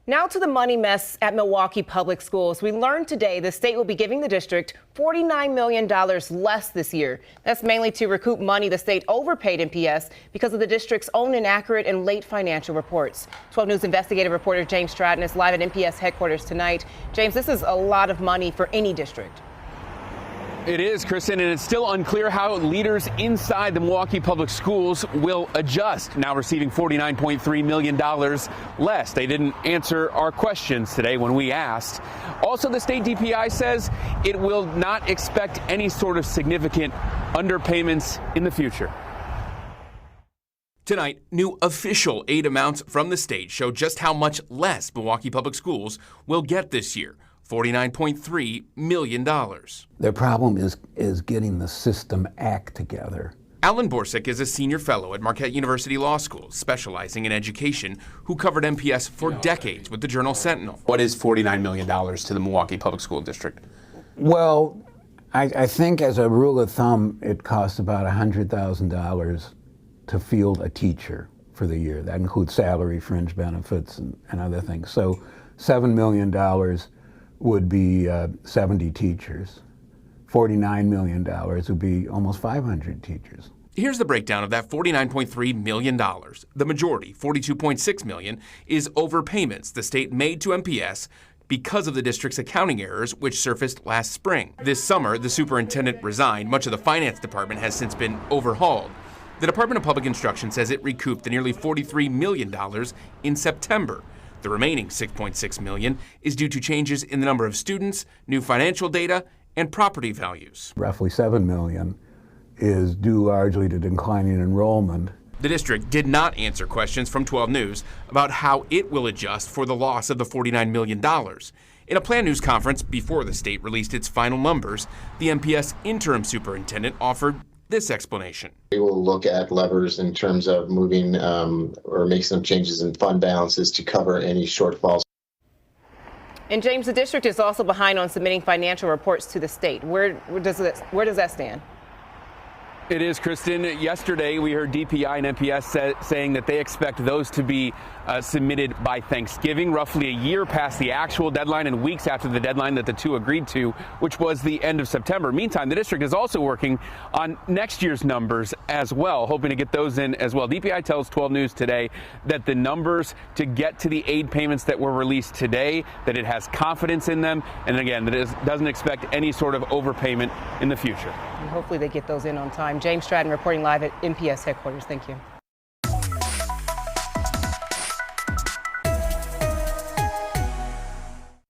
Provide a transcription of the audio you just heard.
Now to the money mess at Milwaukee Public Schools. We learned today the state will be giving the district $49 million less this year. That's mainly to recoup money the state overpaid MPS because of the district's own inaccurate and late financial reports. 12 News investigative reporter James Stratton is live at MPS headquarters tonight. James, this is a lot of money for any district. It is, Kristen, and it's still unclear how leaders inside the Milwaukee Public Schools will adjust, now receiving $49.3 million less. They didn't answer our questions today when we asked. Also, the state DPI says it will not expect any sort of significant underpayments in the future. Tonight, new official aid amounts from the state show just how much less Milwaukee Public Schools will get this year. $49.3 million. Their problem is getting the system act together. Alan Borsick is a senior fellow at Marquette University Law School, specializing in education, who covered MPS for decades with the Journal Sentinel. What is $49 million to the Milwaukee Public School District? Well, I think as a rule of thumb, it costs about $100,000 to field a teacher for the year. That includes salary, fringe benefits, and other things. So $7 million would be 70 teachers. $49 million would be almost 500 teachers. Here's the breakdown of that $49.3 million. The majority, $42.6 million, is overpayments the state made to MPS because of the district's accounting errors, which surfaced last spring. This summer, the superintendent resigned. Much of the finance department has since been overhauled. The Department of Public Instruction says it recouped the nearly $43 million in September. The remaining $6.6 million is due to changes in the number of students, new financial data, and property values. Roughly $7 million is due largely to declining enrollment. The district did not answer questions from 12 News about how it will adjust for the loss of the $49 million. In a planned news conference before the state released its final numbers, the MPS interim superintendent offered this explanation. We will look at levers in terms of moving or make some changes in fund balances to cover any shortfalls. And James, the district is also behind on submitting financial reports to the state. Where does that stand? It is, Kristen. Yesterday, we heard DPI and MPS saying that they expect those to be submitted by Thanksgiving, roughly a year past the actual deadline and weeks after the deadline that the two agreed to, which was the end of September. Meantime, the district is also working on next year's numbers as well, hoping to get those in as well. DPI tells 12 News today that the numbers to get to the aid payments that were released today, that it has confidence in them, and again, that it doesn't expect any sort of overpayment in the future. And hopefully they get those in on time. James Stratton reporting live at MPS headquarters. Thank you.